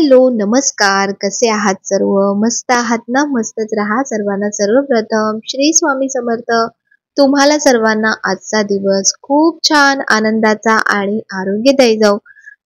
Hello, नमस्कार. कसे आहात सर्व? मस्त आहात ना? मस्तच राहा. सर्वांना सर्वप्रथम श्री स्वामी समर्थ. तुम्हाला सर्वांना आजचा दिवस खूप छान आनंदाचा आणि आरोग्यदायी जाओ.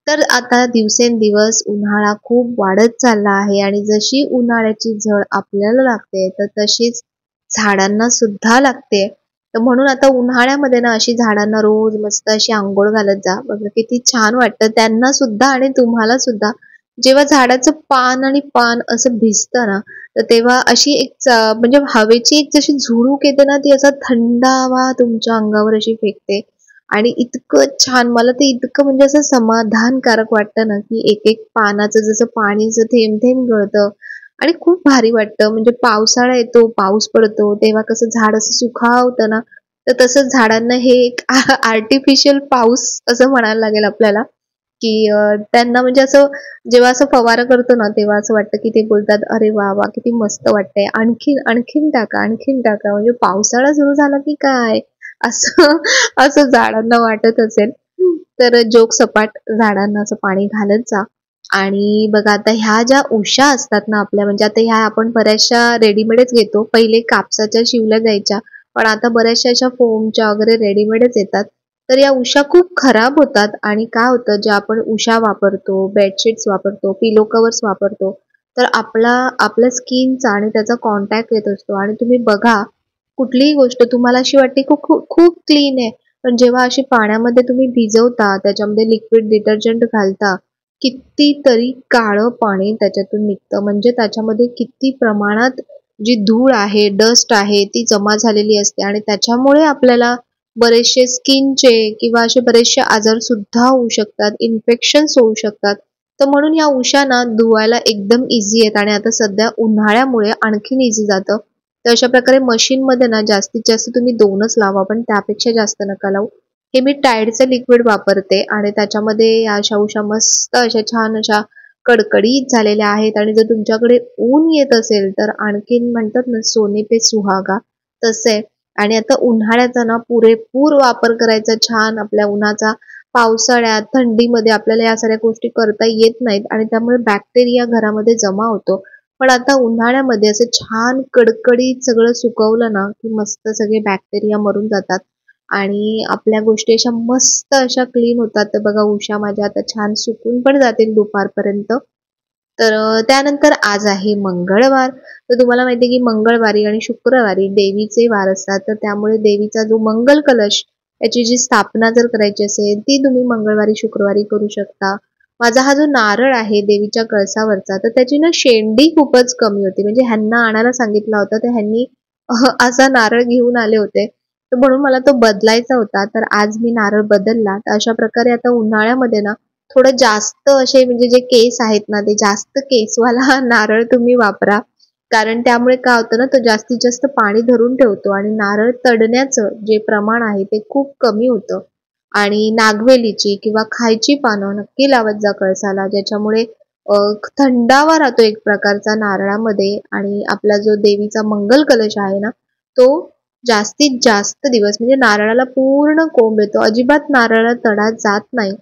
तर आता दिवसेंदिवस उन्हाळा खूप वाढत चालला आहे आणि जशी उन्हाळ्याची झळ आपल्याला लागते, तर तशीच झाडांना सुद्धा लागते. तर म्हणून आता उन्हाळ्यामध्ये ना अशी झाडांना रोज मस्त अशी अंघोळ घालत जा. बघा किती छान वाटतं त्यांना सुद्धा आणि तुम्हाला सुद्धा. जेव्हा झाडाचं पान आणि पान असं भिजतं ना, तर तेव्हा अशी एक म्हणजे हवेची एक जशी झुळूक येते ना, ती असा थंड हवा तुमच्या अंगावर अशी फेकते आणि इतकं छान मला ते इतकं म्हणजे असं समाधानकारक वाटतं ना, की एक एक पानाचं जसं पाणीचं थेंब थेंब गळतं आणि खूप भारी वाटतं. म्हणजे पावसाळा येतो, पाऊस पडतो, तेव्हा कसं झाड असं सुखावतं ना, तर तसंच झाडांना हे एक आर्टिफिशियल पाऊस असं म्हणायला लागेल आपल्याला, की त्यांना म्हणजे असं जेव्हा असं फवारा करतो ना, तेव्हा असं वाटतं, की ते बोलतात, "अरे वाह! वाह! किती मस्त वाटतंय. आणखीन, आणखीन टाका, आणखीन टाका." म्हणजे पावसाळा सुरू झाला की काय? असं असं झाडांना वाटत असेल. तर जोगसपाट झाडांना असं पाणी घालत जा. आणि बघा आता ह्या ज्या उशा असतात ना आपल्या, म्हणजे आता ह्या आपण बऱ्याचशा रेडीमेडच घेतो. पहिले कापसाच्या शिवल्या जायच्या, पण आता बऱ्याचशा अशा फोमच्या वगैरे रेडीमेडच येतात. तर या उशा खूप खराब होतात आणि काय होतं, ज्या आपण उशा वापरतो, बेडशीट्स वापरतो, पिलो कव्हर्स वापरतो, तर आपल्या स्किनचा आणि त्याचा कॉन्टॅक्ट येत असतो आणि तुम्ही बघा, कुठलीही गोष्ट तुम्हाला अशी वाटते खूप खूप खूप क्लीन आहे, पण जेव्हा अशी पाण्यामध्ये तुम्ही भिजवता, त्याच्यामध्ये लिक्विड डिटर्जंट घालता, कितीतरी काळं पाणी त्याच्यातून निघतं. म्हणजे त्याच्यामध्ये किती प्रमाणात जी धूळ आहे, डस्ट आहे, ती जमा झालेली असते आणि त्याच्यामुळे आपल्याला बरेचसे स्किनचे किंवा असे बरेचसे आजार सुद्धा होऊ शकतात, इन्फेक्शन्स होऊ शकतात. तर म्हणून या उशा ना धुवायला एकदम इझी आहेत आणि आता सध्या उन्हाळ्यामुळे आणखीन इझी जातं. तर अशा प्रकारे मशीनमध्ये ना जास्तीत जास्त तुम्ही 2च लावा, पण त्यापेक्षा जास्त नका लावू. हे मी टाईडचं लिक्विड वापरते आणि त्याच्यामध्ये या अशा उशा मस्त अशा छान अशा कडकडीत झालेल्या आहेत आणि जर तुमच्याकडे ऊन येत असेल तर आणखीन म्हणतात ना सोने पे सुहागा तसं आहे. आणि आता उन्हाळ्याचा ना पुरेपूर वापर करायचा छान आपल्या उन्हाचा. पावसाळ्यात, थंडीमध्ये आपल्याला या साऱ्या गोष्टी करता येत नाहीत आणि त्यामुळे बॅक्टेरिया घरामध्ये जमा होतो. पण आता उन्हाळ्यामध्ये असं छान कडकडीत सगळं सुकवलं ना, की मस्त सगळे बॅक्टेरिया मरून जातात आणि आपल्या गोष्टी अशा मस्त अशा क्लीन होतात. तर बघा उषा माझ्या आता छान सुकून पण जातील दुपारपर्यंत. तर त्यानंतर आज आहे मंगळवार. तर तुम्हाला माहिती आहे की मंगळवारी आणि शुक्रवारी देवीचे वार असतात. तर त्यामुळे देवीचा जो मंगल कलश याची जी स्थापना जर करायची असेल, ती तुम्ही मंगळवारी, शुक्रवारी करू शकता. माझा हा जो नारळ आहे देवीच्या कळसावरचा, तर त्याची ना शेंडी खूपच कमी होती. म्हणजे ह्यांना आणायला सांगितला होता, तर ह्यांनी असा नारळ घेऊन आले होते. तर म्हणून मला तो बदलायचा होता. तर आज मी नारळ बदलला. तर अशा प्रकारे आता उन्हाळ्यामध्ये ना थोडं जास्त असे म्हणजे जे केस आहेत ना, ते जास्त केसवाला नारळ तुम्ही वापरा. कारण त्यामुळे काय होतं ना, तो जास्तीत जास्त पाणी धरून ठेवतो आणि नारळ तडण्याचं जे प्रमाण आहे ते खूप कमी होतं. आणि नागवेलीची किंवा खायची पानं नक्की लावत जा कळसाला, ज्याच्यामुळे अ, थंडावा राहतो एक प्रकारचा नारळामध्ये आणि आपला जो देवीचा मंगल कलश आहे ना, तो जास्तीत जास्त दिवस म्हणजे नारळाला पूर्ण कोंब येतो. अजिबात नारळाला तडा जात नाही.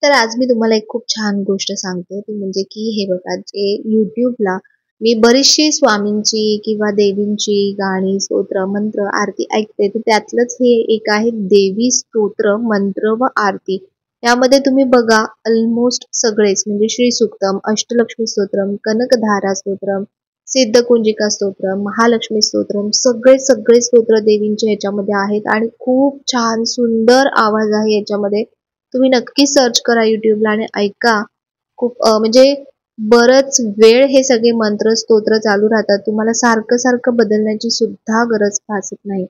तर आज मी तुम्हाला एक खूप छान गोष्ट सांगते, ती म्हणजे की हे बघा, जे YouTubeला मी बरीचशी स्वामींची किंवा देवींची गाणी, स्तोत्र, मंत्र, आरती ऐकते. तर त्यातलंच हे एक आहे देवी स्तोत्र, मंत्र व आरती. यामध्ये तुम्ही बघा ऑलमोस्ट सगळेच म्हणजे श्री सूक्तम, अष्टलक्ष्मी स्तोत्रम, कनकधारा स्तोत्रम, सिद्धकुंजिका स्तोत्रम, महालक्ष्मी स्तोत्रम, सगळे सगळे स्तोत्र देवींचे ह्याच्यामध्ये आहेत आणि खूप छान सुंदर आवाज आहे याच्यामध्ये. तुम्ही नक्की सर्च करा YouTubeला आणि ऐका. खूप म्हणजे बरंच वेळ हे सगळे मंत्र, स्तोत्र चालू राहतात. तुम्हाला सारखं-सारखं बदलण्याची सुद्धा गरज भासत नाही.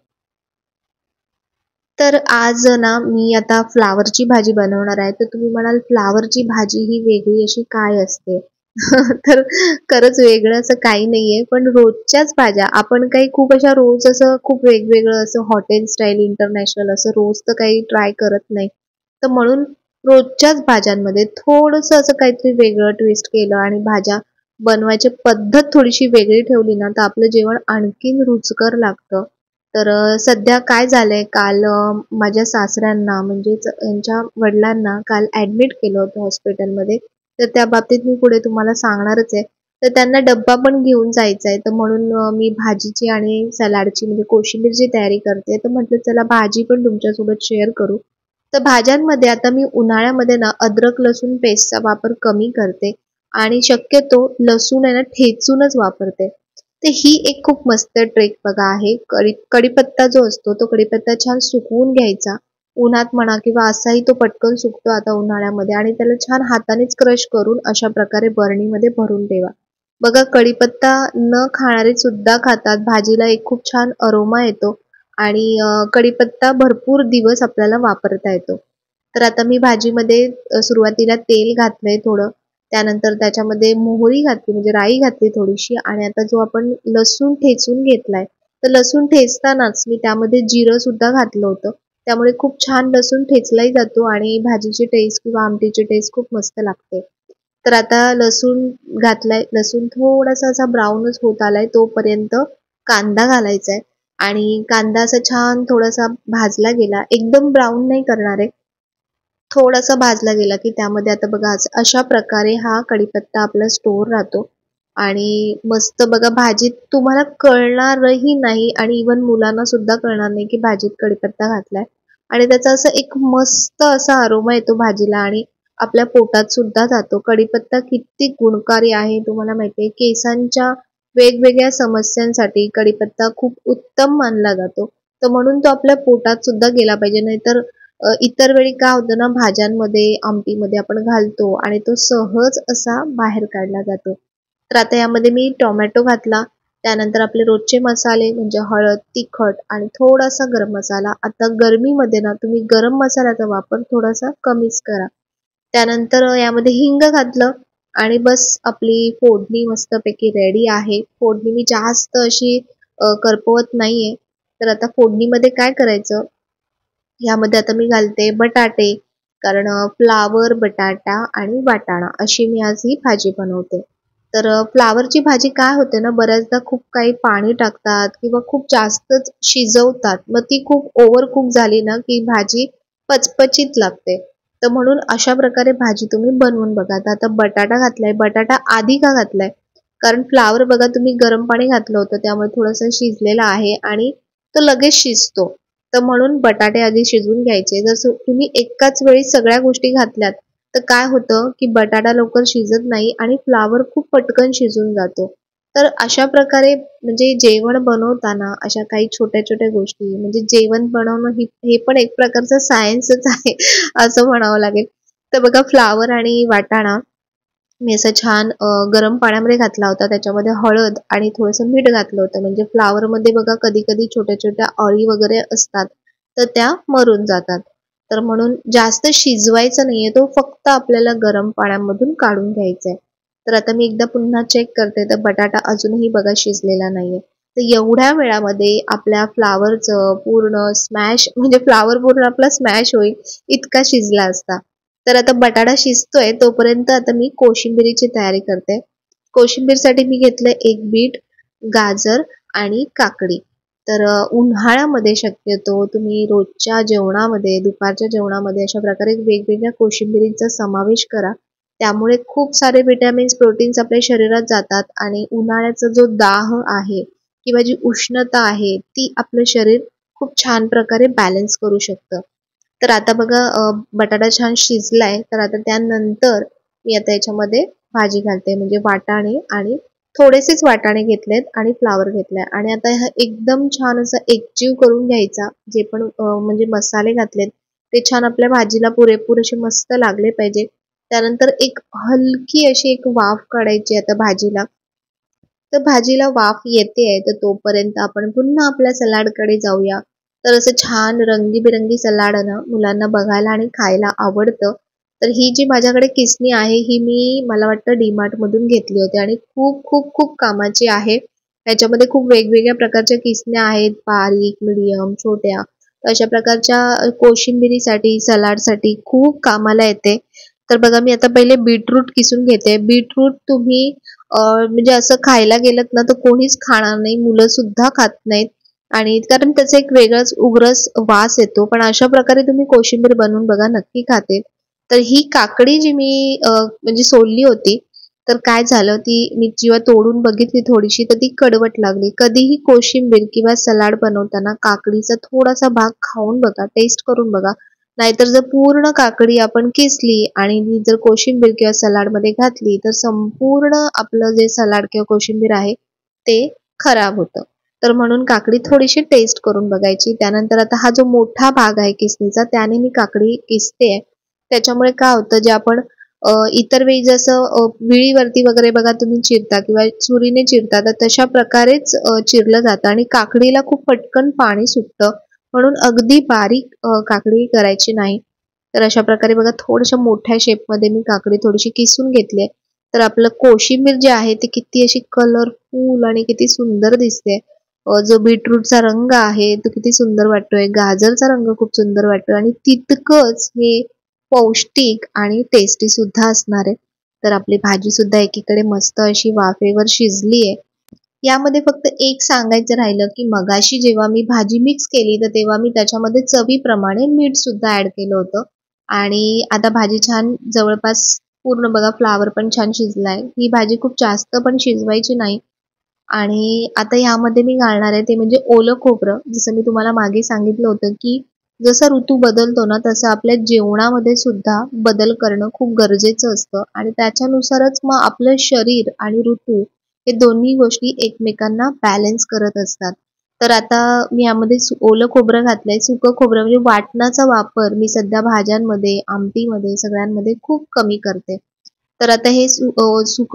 तर आज ना मी आता फ्लावरची भाजी बनवणार आहे. तर तुम्ही म्हणाल फ्लावरची भाजी ही वेगळी अशी काय असते? तर खरंच वेगळं असं काही नाहीये. पण रोजच्याच भाज्या आपण काही खूप अशा रोज असं खूप वेगवेगळं असं हॉटेल स्टाईल, इंटरनॅशनल असं रोज तर काही ट्राय करत नाही. तर म्हणून रोजच्याच भाज्यांमध्ये थोडंसं असं काहीतरी वेगळं ट्विस्ट केलं आणि भाज्या बनवायची पद्धत थोडीशी वेगळी ठेवली ना, तर आपलं जेवण आणखीन रुचकर लागतं. तर सध्या काय झालंय काल माझ्या सासऱ्यांना म्हणजेच यांच्या वडिलांना काल ॲडमिट केलं होतं हॉस्पिटलमध्ये. तर त्या बाबतीत मी पुढे तुम्हाला सांगणारच आहे. तर त्यांना डब्बा पण घेऊन जायचा आहे. तर म्हणून मी भाजीची आणि सलाडची म्हणजे कोशिंबीरची तयारी करते. तर म्हटलं चला भाजी पण तुमच्यासोबत शेअर करू. तर भाज्यांमध्ये आता मी उन्हाळ्यामध्ये ना अद्रक लसूण पेस्टचा वापर कमी करते आणि शक्यतो लसूण आहे ना ठेचूनच वापरते. तर ही एक खूप मस्त ट्रिक बघा आहे. कढीपत्ता जो असतो तो कढीपत्ता छान सुकवून घ्यायचा. उन्हात म्हणा किंवा असाही तो पटकन सुकतो आता उन्हाळ्यामध्ये आणि त्याला छान हातानेच क्रश करून अशा प्रकारे बरणीमध्ये भरून ठेवा. बघा कढीपत्ता न खाणारे सुद्धा खातात. भाजीला एक खूप छान अरोमा येतो आणि कढीपत्ता भरपूर दिवस आपल्याला वापरता येतो. तर आता मी भाजीमध्ये सुरुवातीला तेल घातलंय थोडं. त्यानंतर त्याच्यामध्ये मोहरी घातली म्हणजे राई घातली थोडीशी आणि आता जो आपण लसूण ठेचून घेतलाय, तर लसूण ठेचतानाच मी त्यामध्ये जिरं सुद्धा घातलं होतं. त्यामुळे खूप छान लसूण ठेचलाही जातो आणि भाजीची टेस्ट किंवा आमटीची टेस्ट खूप मस्त लागते. तर आता लसूण घातलाय. लसूण थोडासा असा ब्राऊनच होत आलाय तोपर्यंत कांदा घालायचा आहे आणि कांदा असा छान थोडासा भाजला गेला. एकदम ब्राऊन नाही करणार आहे. थोडासा भाजला गेला की त्यामध्ये आता बघा अशा प्रकारे हा कढीपत्ता आपला स्टोर राहतो आणि मस्त बघा भाजीत तुम्हाला कळणारही नाही आणि इवन मुलांना सुद्धा कळणार नाही की भाजीत कढीपत्ता घातलाय आणि त्याचा असं एक मस्त असा अरोमा येतो भाजीला आणि आपल्या पोटात सुद्धा जातो. कढीपत्ता किती गुणकारी आहे तुम्हाला माहिती आहे. केसांच्या वेगवेगळ्या समस्यांसाठी कढीपत्ता खूप उत्तम मानला जातो. तर म्हणून तो आपल्या पोटात सुद्धा गेला पाहिजे. नाहीतर इतर वेळी काय होतं ना भाज्यांमध्ये, आमटीमध्ये आपण घालतो आणि तो सहज असा बाहेर काढला जातो. तर आता यामध्ये मी टोमॅटो घातला. त्यानंतर आपले रोजचे मसाले म्हणजे हळद, तिखट आणि थोडासा गरम मसाला. आता गरमीमध्ये ना तुम्ही गरम मसाल्याचा वापर थोडासा कमीच करा. त्यानंतर यामध्ये हिंग घातलं आणि बस आपली फोडणी मस्तपैकी रेडी आहे. फोडणी मी जास्त अशी करपवत नाहीये. तर आता फोडणीमध्ये काय करायचं यामध्ये आता मी घालते बटाटे कारण फ्लावर, बटाटा आणि वाटाणा अशी मी आज ही भाजी बनवते. तर फ्लावरची भाजी काय होते ना बऱ्याचदा खूप काही पाणी टाकतात किंवा खूप जास्तच शिजवतात. मग ती खूप ओव्हर कुक झाली ना की भाजी पचपचीत लागते. तर म्हणून अशा प्रकारे भाजी तुम्ही बनवून बघा. तर आता बटाटा घातलाय. बटाटा आधी का घातलाय? कारण फ्लावर बघा तुम्ही गरम पाणी घातलं होतं त्यामुळे थोडंसं शिजलेलं आहे आणि तो लगेच शिजतो. तर म्हणून बटाटे आधी शिजवून घ्यायचे. जर तुम्ही एकाच वेळी सगळ्या गोष्टी घातल्यात तर काय होतं की बटाटा लवकर शिजत नाही आणि फ्लावर खूप पटकन शिजून जातो. तर अशा प्रकारे म्हणजे जेवण बनवताना अशा काही छोट्या-छोट्या गोष्टी म्हणजे जेवण बनवणं हे पण एक प्रकारचं सायन्सच आहे असं म्हणावं लागेल. तर बघा फ्लावर आणि वाटाणा मी असं छान गरम पाण्यामध्ये घातला होता. त्याच्यामध्ये हळद आणि थोडंसं मीठ घातलं होतं. म्हणजे फ्लॉवरमध्ये बघा कधी-कधी छोट्या-छोट्या अळी वगैरे असतात, तर त्या मरून जातात. तर म्हणून जास्त शिजवायचं नाहीये. तो फक्त आपल्याला गरम पाण्यामधून काढून घ्यायचा आहे. तर आता मी एकदा पुन्हा चेक करते, तर बटाटा अजूनही बघा शिजलेला नाहीये. तर एवढ्या वेळामध्ये आपल्या फ्लॉवरचं पूर्ण स्मॅश म्हणजे फ्लॉवर पूर्ण आपला स्मॅश होईल इतका शिजला असता. तर आता बटाटा शिजतोय तोपर्यंत आता मी कोशिंबिरीची तयारी करते. कोशिंबीरसाठी मी घेतलंय एक बीट, गाजर आणि काकडी. तर उन्हाळ्यामध्ये शक्यतो तुम्ही रोजच्या जेवणामध्ये, दुपारच्या जेवणामध्ये अशा प्रकारे वेगवेगळ्या कोशिंबिरींचा समावेश करा. त्यामुळे खूप सारे व्हिटॅमिन्स, प्रोटीन्स आपल्या शरीरात जातात आणि उन्हाळ्याचा जो दाह आहे किंवा जी उष्णता आहे ती आपलं शरीर खूप छान प्रकारे बॅलन्स करू शकतं. तर आता बघा बटाटा छान शिजलाय. तर आता त्यानंतर मी आता याच्यामध्ये भाजी घालते म्हणजे वाटाणे आणि थोडेसेच वाटाणे घेतलेत आणि फ्लावर घेतलाय आणि आता हा एकदम छान असा एकजीव करून घ्यायचा. जे पण म्हणजे मसाले घातलेत ते छान आपल्या भाजीला पुरेपूर असे मस्त लागले पाहिजे. त्यानंतर एक हलकी अशी एक वाफ काढायची आता भाजीला. तर भाजीला वाफ येतेय तर तोपर्यंत आपण पुन्हा आपल्या सलाडकडे जाऊया. तर असं छान रंगीबेरंगी सलाड ना मुलांना बघायला आणि खायला आवडतं. तर ही जी माझ्याकडे किसणी आहे ही मला वाटतं DMartमधून घेतली होती आणि खूप खूप खूप कामाची आहे. त्याच्यामध्ये खूप वेगवेगळ्या प्रकारच्या किसण्या आहेत, बारीक, मीडियम, छोट्या. अशा प्रकारच्या कोशिंबिरीसाठी, सलाडसाठी खूप कामाला येते. तर बघा मी आता पहिले बीटरूट किसून घेते. बीटरूट तुम्ही म्हणजे असं खायला गेलत ना तर कोणीच खाणार नाही, मुलं सुद्धा खात नाहीत आणि कारण त्याचा एक वेगळाच उग्रच वास येतो. पण अशा प्रकारे तुम्ही कोशिंबीर बनवून बघा, नक्की खातील. तर ही काकडी जी मी म्हणजे सोलली होती, तर काय झालं ती मी जेव्हा तोडून बघितली थोडीशी तर ती कडवट लागली. कधीही कोशिंबीर किंवा सलाड बनवताना काकडीचा थोडासा भाग खाऊन बघा, टेस्ट करून बघा. नाहीतर जर पूर्ण काकडी आपण किसली आणि ती जर कोशिंबीर किंवा सलाडमध्ये घातली तर संपूर्ण आपलं जे सलाड किंवा कोशिंबीर आहे ते खराब होतं. तर म्हणून काकडी थोडीशी टेस्ट करून बघायची. त्यानंतर आता हा जो मोठा भाग आहे किसणीचा त्याने मी काकडी किसते. त्याच्यामुळे काय होतं जे आपण इतर वेळी जसं विळीवरती वगैरे बघा तुम्ही चिरता किंवा सुरीने चिरता तर तशा प्रकारेच चिरलं जातं आणि काकडीला खूप पटकन पाणी सुटतं. म्हणून अगदी बारीक काकडी करायची नाही. तर अशा प्रकारे बघा थोड्याशा मोठ्या शेपमध्ये मी काकडी थोडीशी किसून घेतली. तर आपलं कोशिंबीर जे आहे ती किती अशी कलरफुल आणि किती सुंदर दिसते. जो बीटरूटचा रंग आहे तो किती सुंदर वाटतोय. गाजरचा रंग खूप सुंदर वाटतोय आणि तितकंच हे पौष्टिक आणि टेस्टी सुद्धा असणार आहे. तर आपली भाजी सुद्धा एकीकडे मस्त अशी वाफेवर शिजली आहे. यामध्ये फक्त एक सांगायचं राहिलं, की मगाशी जेव्हा मी भाजी मिक्स केली, तर तेव्हा मी त्याच्यामध्ये चवीप्रमाणे मीठ सुद्धा ॲड केलं होतं. आणि आता भाजी छान जवळपास पूर्ण बघा फ्लावर पण छान शिजलाय. ही भाजी खूप जास्त पण शिजवायची नाही. आणि आता यामध्ये मी घालणार आहे ते म्हणजे ओलं खोबरं. जसं मी तुम्हाला मागे सांगितलं होतं, की जसा ऋतू बदलतो ना, तसं आपल्या जेवणामध्ये सुद्धा बदल करणं खूप गरजेचं असतं आणि त्याच्यानुसारच मग आपलं शरीर आणि ऋतू हे दोन्ही गोष्टी एकमेकांना बॅलन्स करत असतात. तर आता मी यामध्ये ओलं खोबरं घातलंय. सुकं खोबरं म्हणजे वाटणाचा वापर मी सध्या भाज्यांमध्ये, आमटीमध्ये सगळ्यांमध्ये खूप कमी करते. तर आता हे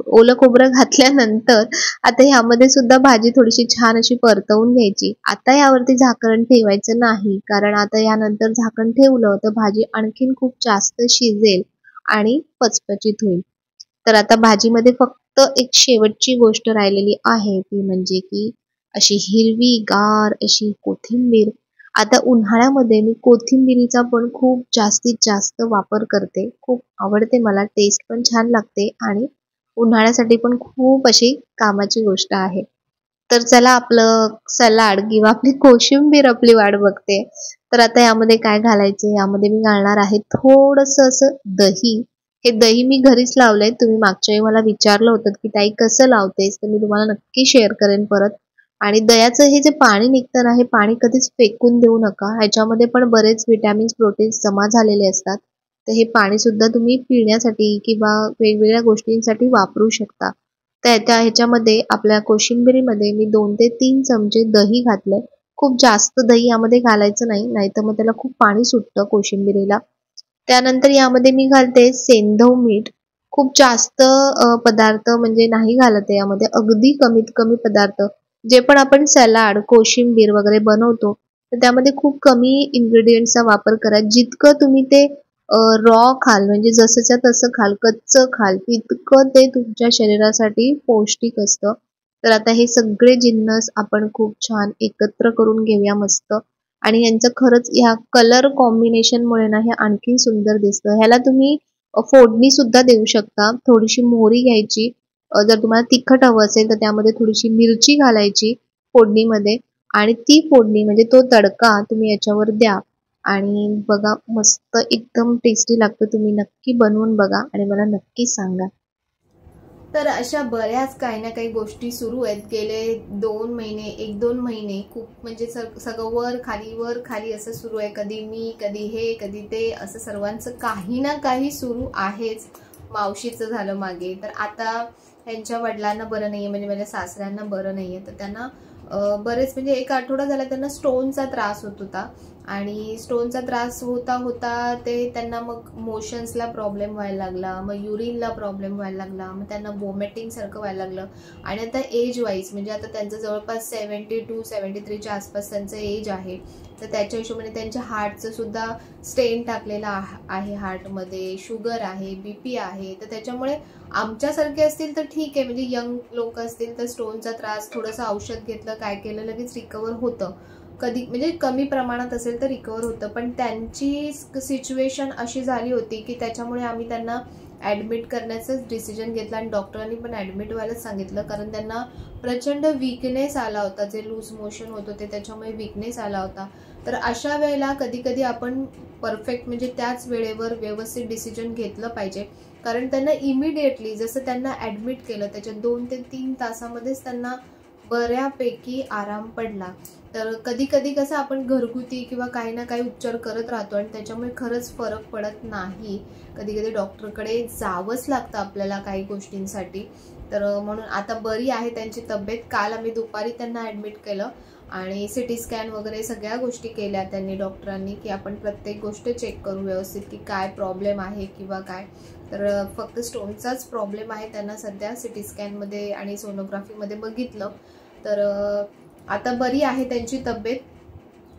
ओलं खोबरं घातल्यानंतर आता ह्यामध्ये सुद्धा भाजी थोडीशी छान अशी परतवून घ्यायची. आता यावरती झाकण ठेवायचं नाही, कारण आता यानंतर झाकण ठेवलं तर भाजी आणखीन खूप जास्त शिजेल आणि पचपचीत होईल. तर आता भाजीमध्ये फक्त एक शेवटची गोष्ट राहिलेली आहे ती म्हणजे की अशी हिरवीगार अशी कोथिंबीर. आता उन्हाळ्यामध्ये मी कोथिंबिरीचा पण खूप जास्तीत जास्त वापर करते. खूप आवडते मला, टेस्ट पण छान लागते आणि उन्हाळ्यासाठी पण खूप अशी कामाची गोष्ट आहे. तर चला आपलं सलाड किंवा आपली कोशिंबीर आपली वाट बघते. तर आता यामध्ये काय घालायचं? यामध्ये मी घालणार आहे थोडंसं असं दही. हे दही मी घरीच लावलंय. तुम्ही मागच्या वेळी मला विचारलं होतं, की ताई कसं लावतेस? तर मी तुम्हाला नक्की शेअर करेन परत. आणि दह्याचं हे जे पाणी निघतं ना, हे पाणी कधीच फेकून देऊ नका. ह्याच्यामध्ये पण बरेच विटॅमिन्स, प्रोटीन्स जमा झालेले असतात. तर हे पाणी सुद्धा तुम्ही पिण्यासाठी किंवा वेगवेगळ्या गोष्टींसाठी वापरू शकता. ह्याच्यामध्ये आपल्या कोशिंबिरीमध्ये मी 2 ते 3 चमचे दही घातलंय. खूप जास्त दही यामध्ये घालायचं नाही, नाहीतर मग त्याला खूप पाणी सुटतं कोशिंबिरीला. त्यानंतर यामध्ये मी घालते सेंधव मीठ. खूप जास्त पदार्थ म्हणजे नाही घालत आहे यामध्ये. अगदी कमीत कमी पदार्थ. जे पण आपण सलाड, कोशिंबीर वगैरे बनवतो, तर त्यामध्ये खूप कमी इन्ग्रेडियंट्सचा वापर करा. जितकं तुम्ही ते रॉ खाल म्हणजे जसंच्या तसं खाल, कच्चं खाल, तितकं ते तुमच्या शरीरासाठी पौष्टिक असतं. तर आता हे सगळे जिन्नस आपण खूप छान एकत्र करून घेऊया मस्त. आणि यांचं खरंच ह्या कलर कॉम्बिनेशनमुळे ना हे आणखीन सुंदर दिसतं. ह्याला तुम्ही फोडणी सुद्धा देऊ शकता. थोडीशी मोहरी घ्यायची. जर तुम्हाला तिखट हवं असेल तर त्यामध्ये थोडीशी मिरची घालायची फोडणीमध्ये आणि ती फोडणी म्हणजे तो तडका तुम्ही याच्यावर द्या आणि बघा मस्त एकदम टेस्टी लागतं. तुम्ही नक्की बनवून बघा आणि मला नक्की सांगा. तर अशा बऱ्याच काही ना काही गोष्टी सुरू आहेत. गेले 2 महिने, 1-2 महिने खूप म्हणजे सगळं वर खाली असं सुरू आहे. कधी मी, कधी हे, कधी ते, असं सर्वांचं काही ना काही सुरू आहेच. मावशीचं झालं मागे, तर आता त्यांच्या वडिलांना बरं नाहीये, म्हणजे माझ्या सासऱ्यांना बरं नाहीये, तर त्यांना बरेच म्हणजे एक आठवडा झाला त्यांना स्टोनचा त्रास होत होता आणि स्टोनचा त्रास होता होता ते त्यांना मग मोशन्सला प्रॉब्लेम व्हायला लागला, मग युरिनला प्रॉब्लेम व्हायला लागला, मग त्यांना वॉमिटिंग सारखं व्हायला लागलं. आणि आता एज वाईज म्हणजे आता त्यांचं जवळपास 72-73च्या आसपास त्यांचं एज आहे. तर त्याच्या हिशोबाने त्यांच्या हार्टचं सुद्धा स्टेन टाकलेला आहे, हार्टमध्ये शुगर आहे, BP आहे. तर त्याच्यामुळे आमच्यासारखे असतील तर ठीक आहे, म्हणजे यंग लोक असतील तर स्टोनचा त्रास, थोडंसं औषध घेतलं काय केलं लगेच रिकवर होतं. कधी म्हणजे कमी प्रमाणात असेल तर रिकवर होतं. पण त्यांची सिच्युएशन अशी झाली होती की त्याच्यामुळे आम्ही त्यांना ॲडमिट करण्याचंच डिसिजन घेतलं आणि डॉक्टरांनी पण ॲडमिट व्हायलाच सांगितलं, कारण त्यांना प्रचंड वीकनेस आला होता. जे लूज मोशन होत होते त्याच्यामुळे वीकनेस आला होता. तर अशा वेळेला कधी कधी आपण परफेक्ट म्हणजे त्याच वेळेवर व्यवस्थित डिसिजन घेतलं पाहिजे, कारण त्यांना इमिडिएटली जसं त्यांना ॲडमिट केलं त्याच्या 2 ते 3 तासामध्येच त्यांना बऱ्यापैकी आराम पडला. तर कधी कधी कसं आपण घरगुती किंवा काही ना काही उपचार करत राहतो आणि त्याच्यामुळे खरंच फरक पडत नाही. कधी कधी डॉक्टरकडे जावंच लागतं आपल्याला काही गोष्टींसाठी. तर म्हणून आता बरी आहे त्यांची तब्येत. काल आम्ही दुपारी त्यांना ॲडमिट केलं आणि CT स्कॅन वगैरे सगळ्या गोष्टी केल्या त्यांनी, डॉक्टरांनी, की आपण प्रत्येक गोष्ट चेक करू व्यवस्थित की काय प्रॉब्लेम आहे किंवा काय. तर फक्त स्टोनचाच प्रॉब्लेम आहे त्यांना सध्या. CT स्कॅनमध्ये आणि सोनोग्राफीमध्ये बघितलं. तर आता बरी आहे त्यांची तब्येत.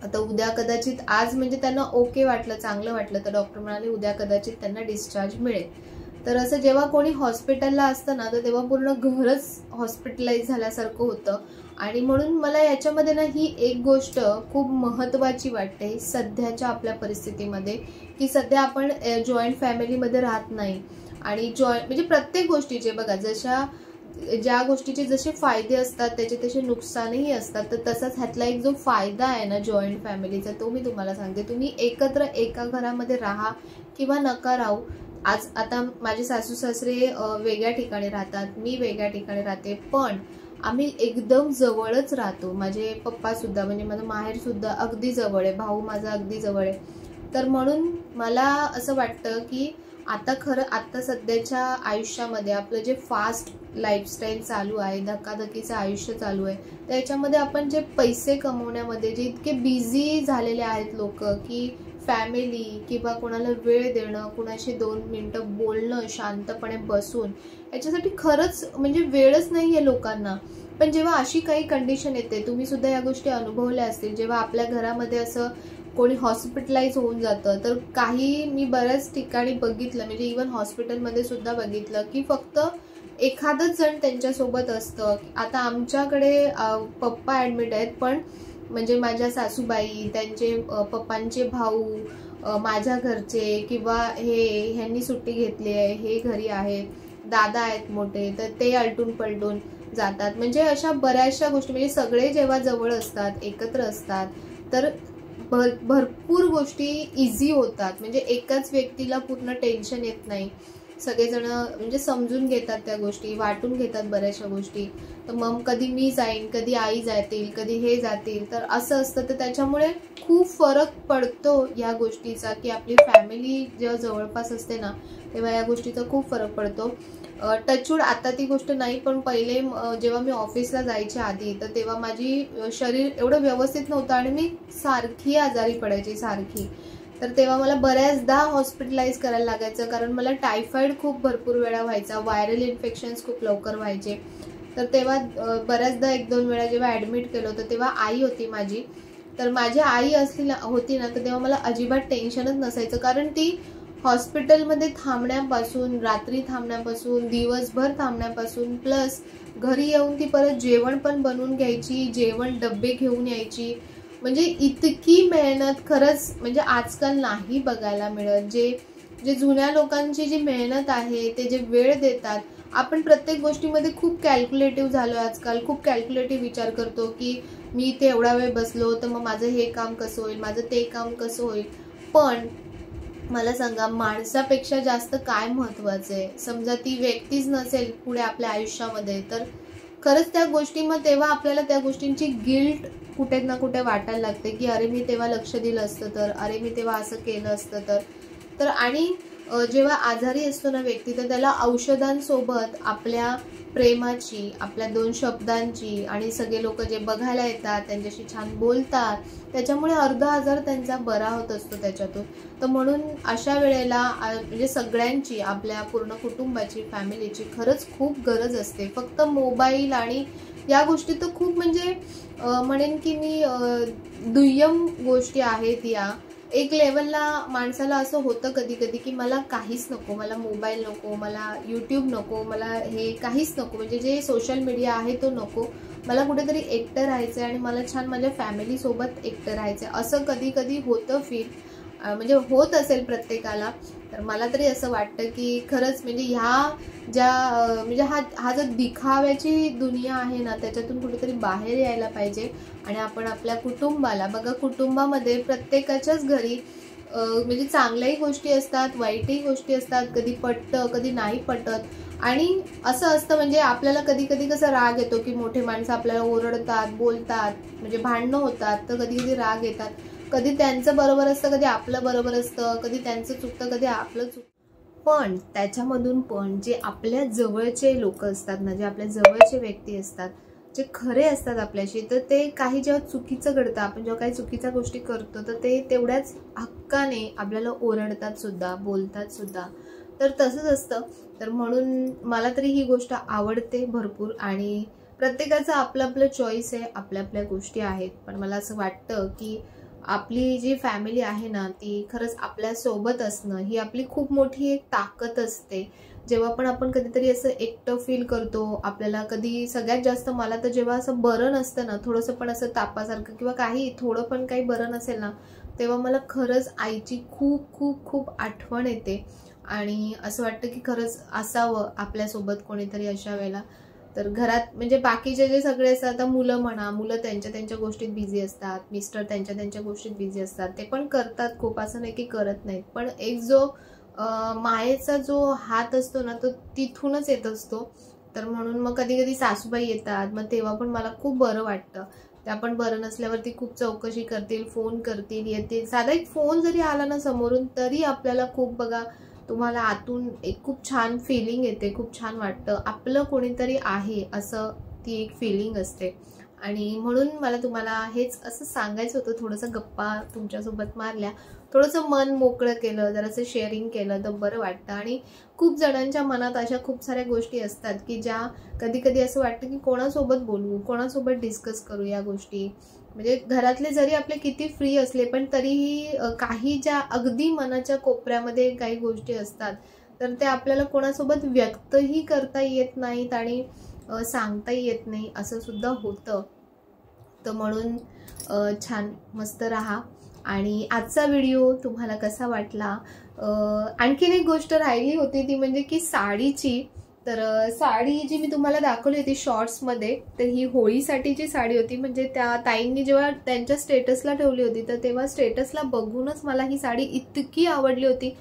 आता उद्या कदाचित, आज म्हणजे त्यांना ओके वाटलं, चांगलं वाटलं, तर डॉक्टर म्हणाले उद्या कदाचित त्यांना डिस्चार्ज मिळेल. तर असं जेव्हा कोणी हॉस्पिटलला असतं ना तर तेव्हा पूर्ण घरच हॉस्पिटलाइज झाल्यासारखं होतं. आणि म्हणून मला याच्यामध्ये ना ही एक गोष्ट खूप महत्त्वाची वाटते सध्याच्या आपल्या परिस्थितीमध्ये, की सध्या आपण जॉईंट फॅमिलीमध्ये राहत नाही. आणि म्हणजे प्रत्येक गोष्टीचे बघा, ज्या गोष्टीचे जसे फायदे असतात त्याचे तसे नुकसानही असतात. तर तसाच ह्यातला एक जो फायदा आहे ना जॉईंट फॅमिलीचा, तो मी तुम्हाला सांगते. तुम्ही एकत्र एका घरामध्ये राहा किंवा नका राहू. आता माझे सासू सासरे वेगळ्या ठिकाणी राहतात, मी वेगळ्या ठिकाणी राहते, पण आम्ही एकदम जवळच राहतो. माझे पप्पा सुद्धा म्हणजे माझं माहेर सुद्धा अगदी जवळ आहे, भाऊ माझा अगदी जवळ आहे. तर म्हणून मला असं वाटतं की आता सध्याच्या आयुष्यामध्ये आपलं जे फास्ट लाईफस्टाईल चालू आहे, धकाधकीचं आयुष्य चालू आहे, त्याच्यामध्ये आपण जे पैसे कमवण्यामध्ये जे इतके बिझी झालेले आहेत लोक, की फॅमिली किंवा कोणाला वेळ देणं, कोणाशी 2 मिनिटं बोलणं शांतपणे बसून, याच्यासाठी खरंच म्हणजे वेळच नाही आहे लोकांना. पण जेव्हा अशी काही कंडिशन येते, तुम्ही सुद्धा या गोष्टी अनुभवल्या असतील, जेव्हा आपल्या घरामध्ये असं कोणी हॉस्पिटलाइज होऊन जातं, तर काही मी बऱ्याच ठिकाणी बघितलं, म्हणजे इवन हॉस्पिटलमध्ये सुद्धा बघितलं, की फक्त एखादंच जण त्यांच्यासोबत असतं. आता आमच्याकडे पप्पा ॲडमिट आहेत, पण म्हणजे माझ्या सासूबाई, त्यांचे पप्पांचे भाऊ, माझ्या घरचे किंवा ह्यांनी सुट्टी घेतली आहे, हे घरी आहेत, दादा आहेत मोठे, तर ते आलटून पलटून जातात. म्हणजे अशा बऱ्याचशा गोष्टी, म्हणजे सगळे जेव्हा जवळ असतात, एकत्र असतात, तर भरपूर गोष्टी इझी होतात. म्हणजे एकाच व्यक्तीला पूर्ण टेन्शन येत नाही, सगळेजण म्हणजे समजून घेतात, त्या गोष्टी वाटून घेतात बऱ्याचशा गोष्टी. तर मग कधी मी जाईन, कधी आई जातील, कधी हे जातील, तर असं असतं. तर त्याच्यामुळे खूप फरक पडतो या गोष्टीचा, की आपली फॅमिली जेव्हा जवळपास असते ना तेव्हा या गोष्टीचा खूप फरक पडतो. टचवूड आता ती गोष्ट नाही, पण पहिले जेव्हा मी ऑफिसला जायच्या आधी, तर तेव्हा माझी शरीर एवढं व्यवस्थित नव्हतं आणि मी सारखी आजारी पडायची, सारखी. तर तेव्हा मला बऱ्याचदा हॉस्पिटलाइज करायला लागायचं, कारण मला टायफॉइड खूप भरपूर वेळा व्हायचा, व्हायरल इन्फेक्शन्स खूप लवकर व्हायचे. तर तेव्हा बऱ्याचदा 1-2 वेळा जेव्हा ॲडमिट केलं होतं तेव्हा आई होती माझी. तर माझी आई होती ना, तर तेव्हा मला अजिबात टेन्शनच नसायचं, कारण ती हॉस्पिटलमध्ये थांबण्यापासून, रात्री थांबण्यापासून, दिवसभर थांबण्यापासून, प्लस घरी येऊन ती परत जेवण पण बनवून घ्यायची, जेवण डब्बे घेऊन यायची. म्हणजे इतकी मेहनत खरंच म्हणजे आजकाल नाही बघायला मिळत. जे जुन्या लोकांची जी मेहनत आहे, ते जे वेळ देतात. आपण प्रत्येक गोष्टीमध्ये खूप कॅल्क्युलेटिव्ह झालो आजकाल, खूप कॅल्क्युलेटिव्ह विचार करतो, की मी इथे एवढा वेळ बसलो तर मग माझं हे काम कसं होईल, माझं ते काम कसं होईल. पण मला सांगा, माणसापेक्षा जास्त काय महत्वाचं आहे? समजा ती व्यक्तीच नसेल पुढे आपल्या आयुष्यामध्ये, तर खरंच त्या गोष्टी, मग तेव्हा आपल्याला त्या गोष्टींची गिल्ट कुठे ना कुठे वाटायला लागते, की अरे मी तेव्हा लक्ष दिलं असतं तर, अरे मी तेव्हा असं केलं असतं तर. आणि जेव्हा आजारी असतो ना व्यक्ती, तर त्याला औषधांसोबत आपल्या प्रेमाची, आपल्या 2 शब्दांची, आणि सगळे लोक जे बघायला येतात त्यांच्याशी छान बोलतात, त्याच्यामुळे अर्धा आजार त्यांचा बरा होत असतो त्याच्यातून. तर म्हणून अशा वेळेला म्हणजे सगळ्यांची, आपल्या पूर्ण कुटुंबाची, फॅमिलीची खरंच खूप गरज असते. फक्त मोबाईल आणि या गोष्टी तर खूप म्हणजे म्हणेन की मी दुय्यम गोष्टी आहेत या. एक लेवलला माणसाला असं होतं कधी कधी की मला काहीच नको, मला मोबाईल नको, मला यूट्यूब नको, मला हे काहीच नको, म्हणजे जे सोशल मीडिया आहे तो नको, मला कुठेतरी एकटं राहायचं आणि मला छान माझ्या फॅमिलीसोबत एकटं राहायचं, असं कधी कधी होतं फील, म्हणजे होत असेल प्रत्येकाला. तर मला तरी असं वाटतं की खरंच म्हणजे ह्या ज्या म्हणजे हा जो दिखाव्याची दुनिया आहे ना, त्याच्यातून कुठेतरी बाहेर यायला पाहिजे. आणि आपण आपल्या कुटुंबाला बघा, कुटुंबामध्ये प्रत्येकाच्याच घरी म्हणजे चांगल्याही गोष्टी असतात, वाईटही गोष्टी असतात, कधी पटतं कधी नाही पटत. आणि असं असतं म्हणजे आपल्याला कधी कधी कसं राग येतो की मोठे माणसं आपल्याला ओरडतात, बोलतात, म्हणजे भांडणं होतात, तर कधी कधी राग येतात. कधी त्यांचं बरोबर असतं, कधी आपलं बरोबर असतं, कधी त्यांचं चुकतं, कधी आपलं चुकतं. पण त्याच्यामधून पण जे आपल्या जवळचे लोक असतात ना, जे आपल्या जवळचे व्यक्ती असतात, जे खरे असतात आपल्याशी, तर ते काही जेव्हा चुकीचं घडतं, आपण जेव्हा काही चुकीच्या गोष्टी करतो, तर ते तेवढ्याच हक्काने आपल्याला ओरडतात सुद्धा, बोलतात सुद्धा. तर तसंच असतं. तर म्हणून मला तरी ही गोष्ट आवडते भरपूर. आणि प्रत्येकाचं आपलं आपलं चॉईस आहे, आपल्या आपल्या गोष्टी आहेत. पण मला असं वाटतं की आपली जी फॅमिली आहे ना, ती खरंच आपल्या सोबत असणं ही आपली खूप मोठी एक ताकद असते. जेव्हा पण आपण कधीतरी असं एकटं फील करतो, आपल्याला कधी सगळ्यात जास्त मला तर जेव्हा असं बरं नसतं ना, थोडंसं पण असं तापासारखं किंवा काही थोडं पण काही बरं नसेल ना, तेव्हा मला खरंच आईची खूप खूप खूप आठवण येते. आणि असं वाटतं की खरंच असावं आपल्यासोबत कोणीतरी अशा वेळेला. तर घरात म्हणजे बाकीचे जे सगळे असतात, आता मुलं म्हणा, मुलं त्यांच्या त्यांच्या गोष्टीत बिझी असतात, मिस्टर त्यांच्या त्यांच्या गोष्टीत बिझी असतात, ते पण करतात खूप, असं नाही की करत नाहीत. पण एक जो मायेचा जो हात असतो ना, तो तिथूनच येत असतो. तर म्हणून मग कधी कधी सासूबाई येतात, मग तेव्हा पण मला खूप बरं वाटतं. त्या पण बरं नसल्यावरती खूप चौकशी करतील, फोन करतील, येतील. साधा एक फोन जरी आला ना समोरून, तरी आपल्याला खूप बघा, तुम्हाला आतून एक खूप छान फिलिंग येते, खूप छान वाटतं, आपलं कोणीतरी आहे असं ती एक फिलिंग असते. आणि म्हणून मला तुम्हाला हेच असं सांगायचं होतं, थोडंसं गप्पा तुमच्यासोबत मारल्या, थोडंसं मन मोकळं केलं, जरासं शेअरिंग केलं तर बरं वाटतं. आणि खूप जणांच्या मनात अशा खूप साऱ्या गोष्टी असतात की ज्या कधी कधी असं वाटतं की कोणासोबत बोलू, कोणासोबत डिस्कस करू या गोष्टी. म्हणजे घरातले जरी आपले किती फ्री असले, पण तरीही काही ज्या अगदी मनाच्या कोपऱ्यामध्ये काही गोष्टी असतात, तर त्या आपल्याला कोणासोबत व्यक्तही करता येत नाहीत आणि सांगताही येत नाही, असं सुद्धा होतं. तर म्हणून छान मस्त राहा. आणि आजचा व्हिडिओ तुम्हाला कसा वाटला? आणखीन एक गोष्ट राहिली होती, ती म्हणजे की साडीची. तर साडी जी मी तुम्हाला दाखवली होती शॉर्ट्समध्ये, तर ही होळीसाठीची साडी होती. म्हणजे त्या ताईंनी जेव्हा त्यांच्या स्टेटसला ठेवली होती, तर तेव्हा स्टेटसला बघूनच मला ही साडी इतकी आवडली होती.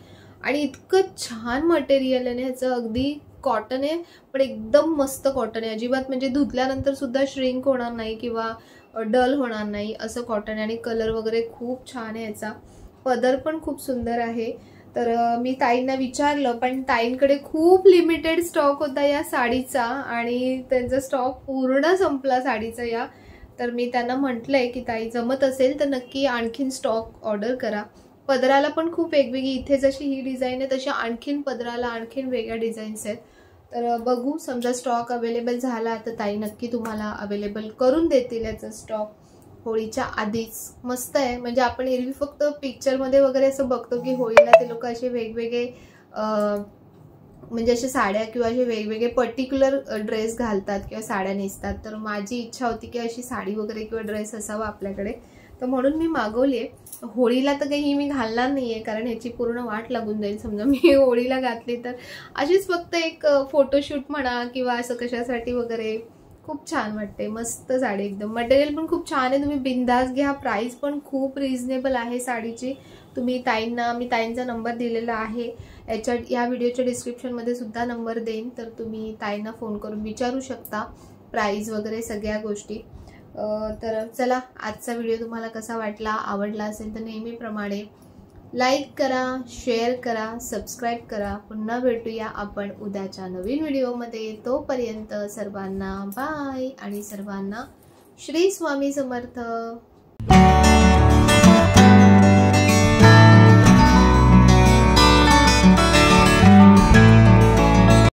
आणि इतकं छान मटेरियल आहे ह्याचं, अगदी कॉटन आहे, पण एकदम मस्त कॉटन आहे. अजिबात म्हणजे धुतल्यानंतर सुद्धा श्रिंक होणार नाही किंवा डल होणार नाही असं कॉटन आहे. आणि कलर वगैरे खूप छान आहे याचा, पदर पण खूप सुंदर आहे. तर मी ताईंना विचारलं, पण ताईंकडे खूप लिमिटेड स्टॉक होता या साडीचा आणि त्यांचा स्टॉक पूर्ण संपला साडीचा या. तर मी त्यांना म्हटलंय की ताई, जमत असेल तर नक्की आणखीन स्टॉक ऑर्डर करा. पदराला पण खूप वेगवेगळी, इथे जशी ही डिझाईन आहे तशी आणखीन पदराला आणखीन वेगळ्या डिझाईन्स आहेत. तर बघू, समजा स्टॉक अवेलेबल झाला तर ताई नक्की तुम्हाला अवेलेबल करून देतील याचा स्टॉक होळीच्या आधीच. मस्त आहे. म्हणजे आपण एरवी फक्त पिक्चरमध्ये वगैरे असं बघतो की होळीला ते लोक असे वेगवेगळे म्हणजे अशा साड्या किंवा असे वेगवेगळे पर्टिक्युलर ड्रेस घालतात किंवा साड्या नेसतात. तर माझी इच्छा होती की अशी साडी वगैरे किंवा ड्रेस असावा आपल्याकडे, तर म्हणून मी मागवली आहे. होळीला तर काही मी घालणार नाही आहे, कारण ह्याची पूर्ण वाट लागून जाईल समजा मी होळीला घातली तर. अशीच फक्त एक फोटोशूट म्हणा किंवा असं कशासाठी वगैरे. खूप छान वाटते, मस्त साडी एकदम. मटेरियल पण खूप छान आहे, तुम्ही बिंदास घ्या. प्राइस पण खूप रिझनेबल आहे साडीची. तुम्ही ताईंना, मी ताईंचा नंबर दिलेला आहे या व्हिडिओच्या डिस्क्रिप्शनमध्ये सुद्धा नंबर देईन, तर तुम्ही ताईंना फोन करून विचारू शकता प्राइस वगैरे सगळ्या गोष्टी. तर चला, आजचा व्हिडिओ तुम्हाला कसा वाटला? आवडला असेल तर नेहमीप्रमाणे लाईक करा, शेअर करा, सबस्क्राईब करा. पुन्हा भेटूया आपण उद्याच्या नवीन व्हिडिओमध्ये. तोपर्यंत सर्वांना बाय आणि सर्वांना श्री स्वामी समर्थ.